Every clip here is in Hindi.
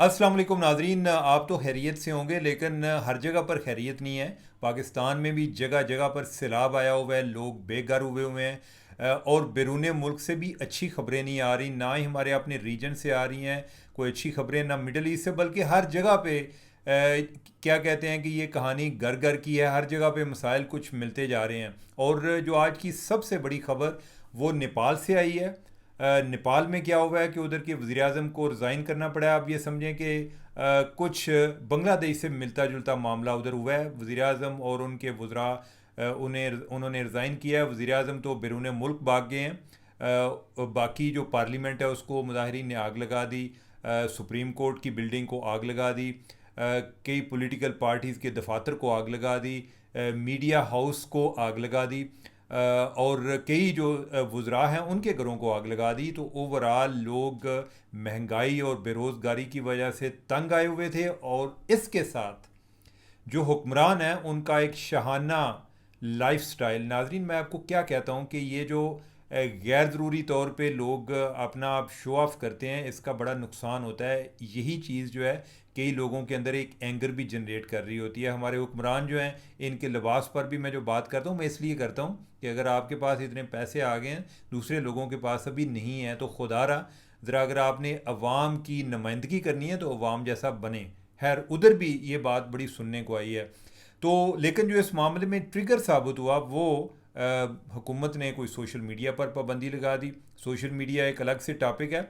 अस्सलाम वालेकुम नाजरीन, आप तो खैरियत से होंगे लेकिन हर जगह पर खैरियत नहीं है। पाकिस्तान में भी जगह जगह पर सैलाब आया हुआ है, लोग बेघर हुए हुए हैं। और बैरून मुल्क से भी अच्छी खबरें नहीं आ रही, ना ही हमारे अपने रीजन से आ रही हैं कोई अच्छी खबरें, ना मिडल ईस्ट से, बल्कि हर जगह पे क्या कहते हैं कि ये कहानी घर घर की है। हर जगह पे मसाइल कुछ मिलते जा रहे हैं। और जो आज की सबसे बड़ी खबर वो नेपाल से आई है। नेपाल में क्या हुआ है कि उधर के वज़ीर आज़म को रिज़ाइन करना पड़ा। आप ये समझें कि कुछ बांग्लादेश से मिलता जुलता मामला उधर हुआ है। वज़ीर आज़म और उनके वज़रा उन्होंने रिज़ाइन किया है। वज़ीर आज़म तो बैरून मुल्क भाग गए हैं। बाकी जो पार्लियामेंट है उसको मुजाहिरीन ने आग लगा दी। सुप्रीम कोर्ट की बिल्डिंग को आग लगा दी। कई पॉलिटिकल पार्टीज़ के दफातर को आग लगा दी। मीडिया हाउस को आग लगा दी। और कई जो वज़रा हैं उनके घरों को आग लगा दी। तो ओवरऑल लोग महंगाई और बेरोज़गारी की वजह से तंग आए हुए थे। और इसके साथ जो हुक्मरान हैं उनका एक शहाना लाइफस्टाइल। नाजरीन, मैं आपको क्या कहता हूँ कि ये जो गैर ज़रूरी तौर पे लोग अपना आप शो ऑफ करते हैं, इसका बड़ा नुकसान होता है। यही चीज़ जो है कई लोगों के अंदर एक एंगर भी जनरेट कर रही होती है। हमारे हुक्मरान जो हैं इनके लिबास पर भी मैं जो बात करता हूँ, मैं इसलिए करता हूँ कि अगर आपके पास इतने पैसे आ गए हैं, दूसरे लोगों के पास अभी नहीं है, तो खुदारा ज़रा अगर आपने अवाम की नुमाइंदगी करनी है तो अवाम जैसा बने। खैर, उधर भी ये बात बड़ी सुनने को आई है। तो लेकिन जो इस मामले में ट्रिगर साबित हुआ वो हुकूमत ने कोई सोशल मीडिया पर पाबंदी लगा दी। सोशल मीडिया एक अलग से टॉपिक है।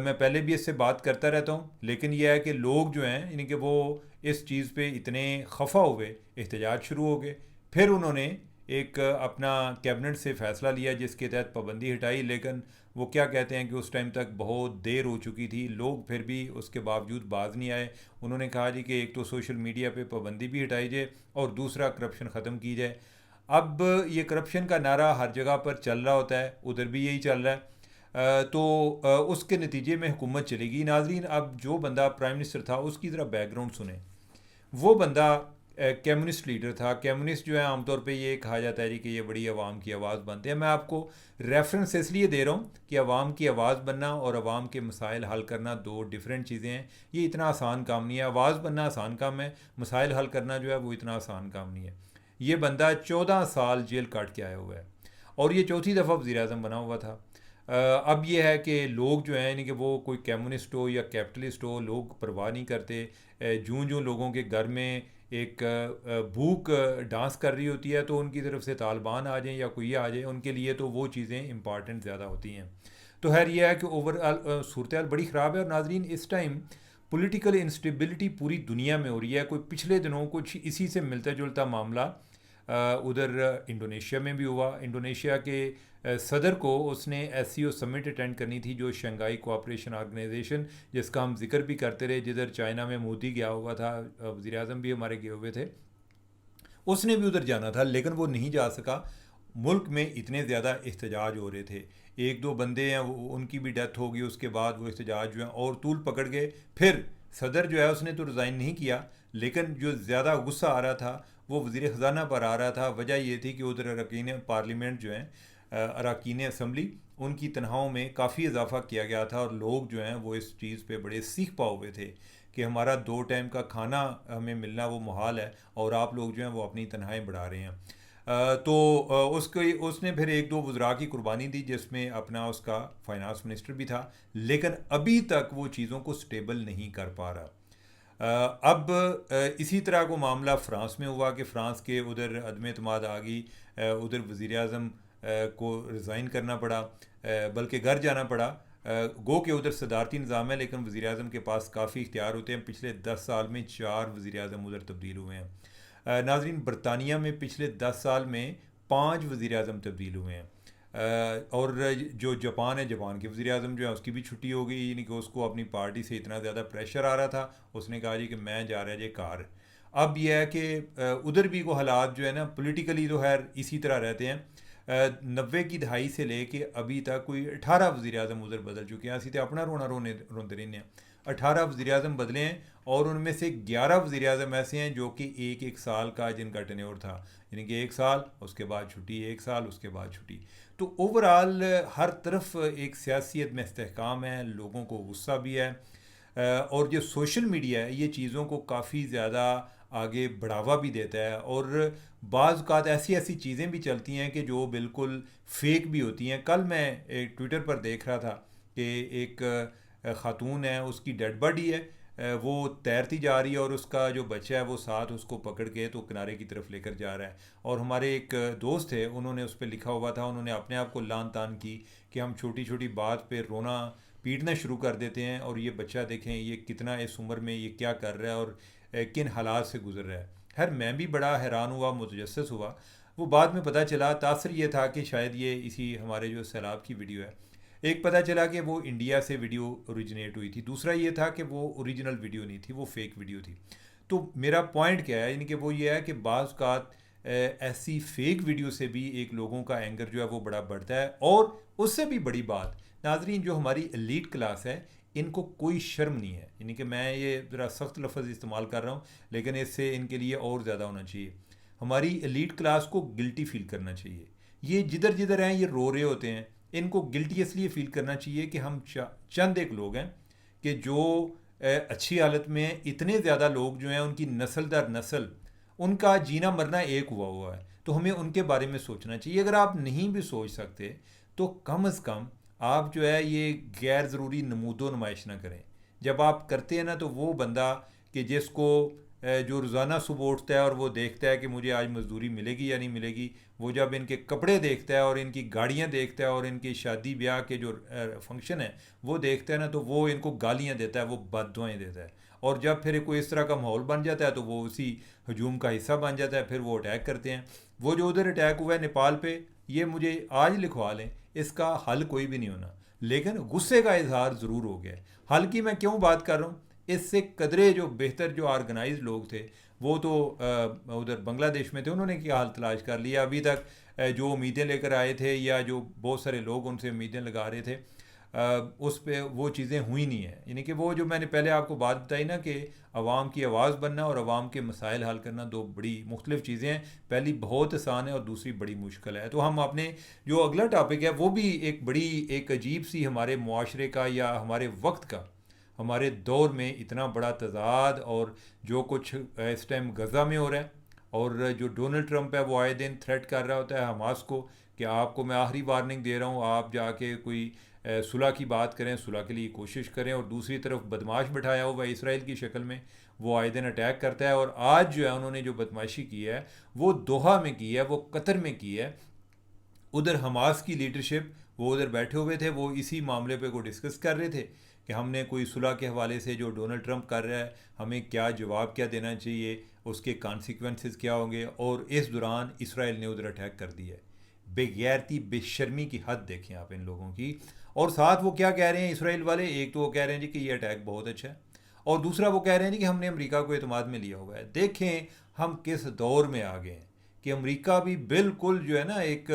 मैं पहले भी इससे बात करता रहता हूँ, लेकिन यह है कि लोग जो हैं यानी कि वो इस चीज़ पे इतने खफा हुए, एहतजाज शुरू हो गए। फिर उन्होंने एक अपना कैबिनेट से फ़ैसला लिया जिसके तहत पाबंदी हटाई। लेकिन वो क्या कहते हैं कि उस टाइम तक बहुत देर हो चुकी थी, लोग फिर भी उसके बावजूद बाज नहीं आए। उन्होंने कहा जी कि एक तो सोशल मीडिया पे पाबंदी भी हटाई जाए और दूसरा करप्शन ख़त्म की जाए। अब ये करप्शन का नारा हर जगह पर चल रहा होता है, उधर भी यही चल रहा है। उसके नतीजे में हुकूमत चलेगी। नाजरीन, अब जो बंदा प्राइम मिनिस्टर था उसकी ज़रा बैकग्राउंड सुने। वो बंदा कम्युनिस्ट लीडर था। कम्युनिस्ट जो है आमतौर पे ये कहा जाता है जी कि ये बड़ी आवाम की आवाज़ बनते हैं। मैं आपको रेफरेंस इसलिए दे रहा हूँ कि आवाम की आवाज़ बनना और आवाम के मसाइल हल करना दो डिफरेंट चीज़ें हैं। ये इतना आसान काम नहीं है। आवाज़ बनना आसान काम है, मसाइल हल करना जो है वो इतना आसान काम नहीं है। ये बंदा 14 साल जेल काट के आया हुआ है और ये चौथी दफ़ा वज़ीर आज़म बना हुआ था। अब ये है कि लोग जो हैं यानी कि वो कोई कम्युनिस्ट हो या कैपिटलिस्ट हो, लोग परवाह नहीं करते। जूं जूं लोगों के घर में एक भूख डांस कर रही होती है तो उनकी तरफ से तालिबान आ जाएं या कोई आ जाए, उनके लिए तो वो चीज़ें इंपॉर्टेंट ज़्यादा होती हैं। तो खैर ये है कि ओवरऑल सूरत हाल बड़ी ख़राब है। और नाजरीन, इस टाइम पॉलिटिकल इंस्टेबिलिटी पूरी दुनिया में हो रही है। कोई पिछले दिनों कुछ इसी से मिलता जुलता मामला उधर इंडोनेशिया में भी हुआ। इंडोनेशिया के सदर को उसने एससीओ समिट अटेंड करनी थी, जो शंघाई कोऑपरेशन ऑर्गेनाइजेशन, जिसका हम जिक्र भी करते रहे, जिधर चाइना में मोदी गया हुआ था, वज़ीर आज़म भी हमारे गए हुए थे। उसने भी उधर जाना था लेकिन वो नहीं जा सका। मुल्क में इतने ज़्यादा एहतजाज हो रहे थे। एक दो बंदे हैं उनकी भी डेथ हो गई, उसके बाद वो एहतजाज जो हैं और तूल पकड़ गए। फिर सदर जो है उसने तो रिज़ाइन नहीं किया, लेकिन जो ज़्यादा गुस्सा आ रहा था वो वज़ीर ख़जाना पर आ रहा था। वजह ये थी कि उधर अरकान पार्लियामेंट जो हैं, अरकान असम्बली, उनकी तनख्वाहों में काफ़ी इजाफा किया गया था और लोग जो हैं वो इस चीज़ पे बड़े सीख पाए हुए थे कि हमारा 2 टाइम का खाना हमें मिलना वो मुहाल है और आप लोग जो हैं वो अपनी तनख्वाहें बढ़ा रहे हैं। उसके उसने फिर एक दो वज़रा की कुर्बानी दी जिसमें अपना उसका फाइनेंस मिनिस्टर भी था, लेकिन अभी तक वो चीज़ों को स्टेबल नहीं कर पा रहा। अब इसी तरह को मामला फ़्रांस में हुआ कि फ़्रांस के उधर अदम एतमाद आ गई। उधर वज़ीर आज़म को रिज़ाइन करना पड़ा, बल्कि घर जाना पड़ा। गो के उधर सदारती निज़ाम है लेकिन वज़ीर आज़म के पास काफ़ी इख्तियार होते हैं। पिछले 10 साल में 4 वज़ीर आज़म उधर तब्दील हुए हैं। नाजरीन, बरतानिया में पिछले 10 साल में 5 वज़ीर आज़म तब्दील हुए हैं। और जो जापान है, जापान के वज़ीर आज़म जो है उसकी भी छुट्टी हो गई, यानी कि उसको अपनी पार्टी से इतना ज़्यादा प्रेशर आ रहा था, उसने कहा जी कि मैं जा रहा जी कार। अब यह है कि उधर भी को हालात जो है ना पॉलिटिकली तो खैर इसी तरह रहते हैं। 90 की दहाई से लेके अभी तक कोई 18 वज़ीर आज़म उधर बदल चुके हैं। असी तो अपना रोना रोने रोंदे रहने हैं। 18 वज़ीर आज़म बदले हैं और उनमें से 11 वज़ीर आज़म ऐसे हैं जो कि एक एक साल का जिनका टेन्योर था, यानी कि 1 साल उसके बाद छुट्टी, 1 साल उसके बाद छुट्टी। तो ओवरऑल हर तरफ एक सियासियत में इस्तेहकाम है, लोगों को गुस्सा भी है। और जो सोशल मीडिया है ये चीज़ों को काफ़ी ज़्यादा आगे बढ़ावा भी देता है, और बाज़ औक़ात ऐसी ऐसी चीज़ें भी चलती हैं कि जो बिल्कुल फेक भी होती हैं। कल मैं एक ट्विटर पर देख रहा था कि एक ख़ातून है, उसकी डेड बॉडी है, वो तैरती जा रही है और उसका जो बच्चा है वो साथ उसको पकड़ के तो किनारे की तरफ लेकर जा रहा है। और हमारे एक दोस्त थे, उन्होंने उस पर लिखा हुआ था, उन्होंने अपने आप को लान तान की कि हम छोटी छोटी बात पे रोना पीटना शुरू कर देते हैं, और ये बच्चा देखें ये कितना इस उम्र में ये क्या कर रहा है और किन हालात से गुजर रहा है। खैर मैं भी बड़ा हैरान हुआ, मुतजस्सिस हुआ। वो बाद में पता चला, तासर ये था कि शायद ये इसी हमारे जो सैलाब की वीडियो है, एक पता चला कि वो इंडिया से वीडियो ओरिजिनेट हुई थी, दूसरा ये था कि वो ओरिजिनल वीडियो नहीं थी, वो फेक वीडियो थी। तो मेरा पॉइंट क्या है, यानी कि वो ये है कि बाज़ औक़ात ऐसी फेक वीडियो से भी एक लोगों का एंगर जो है वो बड़ा बढ़ता है। और उससे भी बड़ी बात नाजरीन, जो हमारी एलीट क्लास है इनको कोई शर्म नहीं है, यानी कि मैं ये ज़रा सख्त लफ्ज़ इस्तेमाल कर रहा हूँ लेकिन इससे इनके लिए और ज़्यादा होना चाहिए। हमारी एलीट क्लास को गिल्टी फील करना चाहिए। ये जिधर जिधर हैं ये रो रहे होते हैं, इनको गिल्टी इसलिए फील करना चाहिए कि हम चंद एक लोग हैं कि जो अच्छी हालत में हैं। इतने ज़्यादा लोग जो हैं उनकी नस्ल दर नस्ल उनका जीना मरना एक हुआ है, तो हमें उनके बारे में सोचना चाहिए। अगर आप नहीं भी सोच सकते तो कम अज़ कम आप जो है ये गैर ज़रूरी नमूदो नुमाइश ना करें। जब आप करते हैं ना तो वो बंदा कि जिसको जो रोज़ाना सुबह उठता है और वो देखता है कि मुझे आज मज़दूरी मिलेगी या नहीं मिलेगी, वो जब इनके कपड़े देखता है और इनकी गाड़ियाँ देखता है और इनकी शादी ब्याह के जो फंक्शन है वो देखता है ना, तो वो इनको गालियाँ देता है, वो बद्दुआएँ देता है। और जब फिर कोई इस तरह का माहौल बन जाता है तो वो उसी हजूम का हिस्सा बन जाता है, फिर वो अटैक करते हैं। वो जो उधर अटैक हुआ है नेपाल पे, ये मुझे आज लिखवा लें, इसका हल कोई भी नहीं होना, लेकिन गुस्से का इजहार ज़रूर हो गया है। हल की मैं क्यों बात कर रहा हूँ, इससे कदरे जो बेहतर जो ऑर्गेनाइज लोग थे वो तो उधर बांग्लादेश में थे, उन्होंने क्या हाल तलाश कर लिया। अभी तक जो उम्मीदें लेकर आए थे या जो बहुत सारे लोग उनसे उम्मीदें लगा रहे थे, उस पर वो चीज़ें हुई नहीं है। यानी कि वो जो मैंने पहले आपको बात बताई ना कि अवाम की आवाज़ बनना और अवाम के मसाइल हल करना दो बड़ी मुख्तलिफ चीज़ें हैं। पहली बहुत आसान है और दूसरी बड़ी मुश्किल है। तो हम अपने जो अगला टॉपिक है वो भी एक बड़ी एक अजीब सी हमारे मुआशरे का या हमारे वक्त का, हमारे दौर में इतना बड़ा तज़ाद, और जो कुछ इस टाइम गज़ा में हो रहा है, और जो डोनाल्ड ट्रंप है वो आए दिन थ्रेट कर रहा होता है हमास को कि आपको मैं आखिरी वार्निंग दे रहा हूँ, आप जाके कोई सुलह की बात करें, सुलह के लिए कोशिश करें। और दूसरी तरफ बदमाश बिठाया हुआ है इसराइल की शक्ल में, वो आए दिन अटैक करता है। और आज जो है उन्होंने जो बदमाशी की है वो दोहा में की है, वो कतर में की है। उधर हमास की लीडरशिप वो उधर बैठे हुए थे, वो इसी मामले पे को डिस्कस कर रहे थे कि हमने कोई सुलह के हवाले से जो डोनाल्ड ट्रंप कर रहा है हमें क्या जवाब क्या देना चाहिए, उसके कॉन्सिक्वेंसेस क्या होंगे। और इस दौरान इसराइल ने उधर अटैक कर दिया है। बेगैरती बेशर्मी की हद देखें आप इन लोगों की। और साथ वो क्या कह रहे हैं इसराइल वाले, एक तो वो कह रहे हैं जी कि ये अटैक बहुत अच्छा है, और दूसरा वो कह रहे हैं जी कि हमने अमेरिका को एतमाद में लिया हुआ है। देखें हम किस दौर में आ गए हैं कि अमेरिका भी बिल्कुल जो है ना एक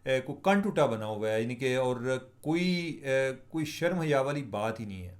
को कन टूटा बना हुआ है, यानी कि और कोई शर्म हया वाली बात ही नहीं है।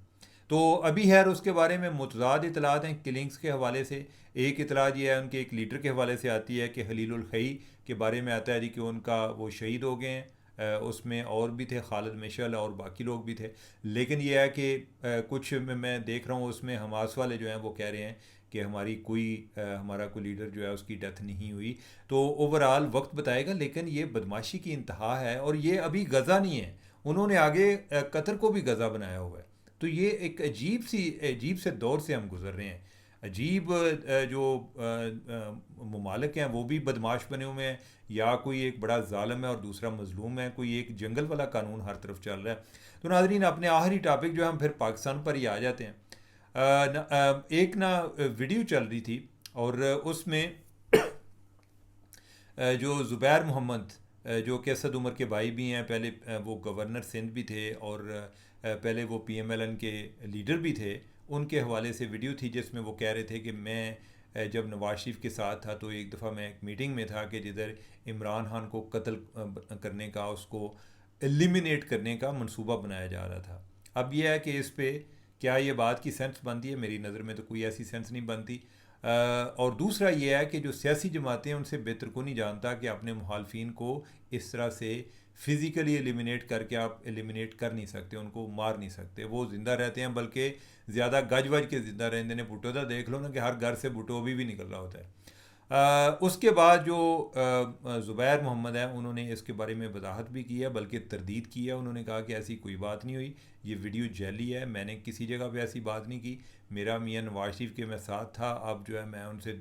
तो अभी खैर उसके बारे में मुतज़ाद इतलात हैं किलिंग्स के हवाले से। एक इतलात ये है उनके एक लीडर के हवाले से आती है कि खलीलुल खई के बारे में आता है जी कि उनका वो शहीद हो गए हैं। उसमें और भी थे, खालिद मिशल और बाकी लोग भी थे। लेकिन यह है कि कुछ में मैं देख रहा हूँ उसमें हमास वाले जो हैं वो कह रहे हैं कि हमारा कोई लीडर जो है उसकी डेथ नहीं हुई। तो ओवरऑल वक्त बताएगा, लेकिन ये बदमाशी की इंतहा है। और ये अभी गज़ा नहीं है, उन्होंने आगे कतर को भी गज़ा बनाया हुआ है। तो ये एक अजीब से दौर से हम गुज़र रहे हैं। अजीब जो ममालिक हैं वो भी बदमाश बने हुए हैं, या कोई एक बड़ा ज़ालिम है और दूसरा मज़लूम है, कोई एक जंगल वाला कानून हर तरफ चल रहा है। तो नाज़रीन अपने आखिरी टॉपिक जो है हम फिर पाकिस्तान पर ही आ जाते हैं। एक ना वीडियो चल रही थी और उसमें जो ज़ुबैर मोहम्मद जो कि असद उमर के भाई भी हैं, पहले वो गवर्नर सिंध भी थे और पहले वो PMLN के लीडर भी थे, उनके हवाले से वीडियो थी जिसमें वो कह रहे थे कि मैं जब नवाज शरीफ के साथ था तो एक दफ़ा मैं एक मीटिंग में था कि जिधर इमरान खान को कत्ल करने का, उसको एलिमिनेट करने का मंसूबा बनाया जा रहा था। अब यह है कि इस पे क्या ये बात की सेंस बनती है? मेरी नज़र में तो कोई ऐसी सेंस नहीं बनती। और दूसरा ये है कि जो सियासी जमातें हैं उनसे बेहतर को नहीं जानता कि अपने मुखालफिन को इस तरह से फिज़िकली एलिमिनेट करके आप एलिमिनेट कर नहीं सकते, उनको मार नहीं सकते, वो ज़िंदा रहते हैं, बल्कि ज़्यादा गज वज के ज़िंदा रहते हैं। भुट्टो तो देख लो ना कि हर घर से भुट्टो भी निकल रहा होता है। उसके बाद जो ज़ुबैर मोहम्मद हैं, उन्होंने इसके बारे में वजाहत भी की है, बल्कि तरदीद की है। उन्होंने कहा कि ऐसी कोई बात नहीं हुई, ये वीडियो जैली है, मैंने किसी जगह पे ऐसी बात नहीं की, मेरा मियां नवाज शरीफ के मैं साथ था, अब जो है मैं उनसे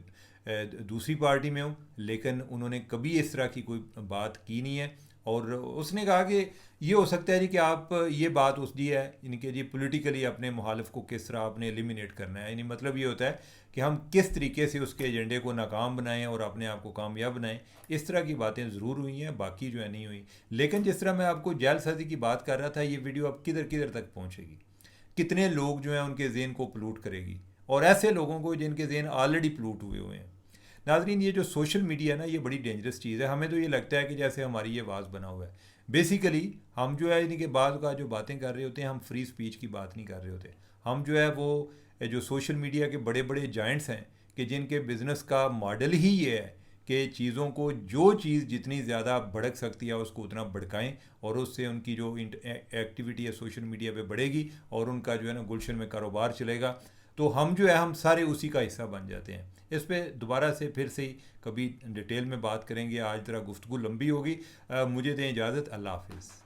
दूसरी पार्टी में हूँ, लेकिन उन्होंने कभी इस तरह की कोई बात की नहीं है। और उसने कहा कि ये हो सकता है जी कि आप ये बात उस दी है इनके जी पॉलिटिकली अपने मुखालिफ को किस तरह आपने एलिमिनेट करना है, यानी मतलब ये होता है कि हम किस तरीके से उसके एजेंडे को नाकाम बनाएं और अपने आप को कामयाब बनाएं। इस तरह की बातें ज़रूर हुई हैं, बाकी जो है नहीं हुई। लेकिन जिस तरह मैं आपको जालसाजी की बात कर रहा था, ये वीडियो अब किधर किधर तक पहुँचेगी, कितने लोग जो हैं उनके जेन को पोllute करेगी, और ऐसे लोगों को जिनके जेन ऑलरेडी पोllute हुए हुए हैं। नाजरीन, ये जो सोशल मीडिया है ना, ये बड़ी डेंजरस चीज़ है। हमें तो ये लगता है कि जैसे हमारी ये आवाज़ बना हुआ है। बेसिकली हम जो है इनके बाद का जो बातें कर रहे होते हैं, हम फ्री स्पीच की बात नहीं कर रहे होते। हम जो है वो जो सोशल मीडिया के बड़े बड़े जाइंट्स हैं कि जिनके बिज़नेस का मॉडल ही ये है कि चीज़ों को, जो चीज़ जितनी ज़्यादा भड़क सकती है उसको उतना भड़काएं, और उससे उनकी जो एक्टिविटी है सोशल मीडिया पे बढ़ेगी और उनका जो है ना गुलशन में कारोबार चलेगा। तो हम जो है हम सारे उसी का हिस्सा बन जाते हैं। इस पे दोबारा से फिर से कभी डिटेल में बात करेंगे। आज ज़रा गुफ्तगू लंबी होगी। मुझे दें इजाज़त। अल्लाह हाफिज़।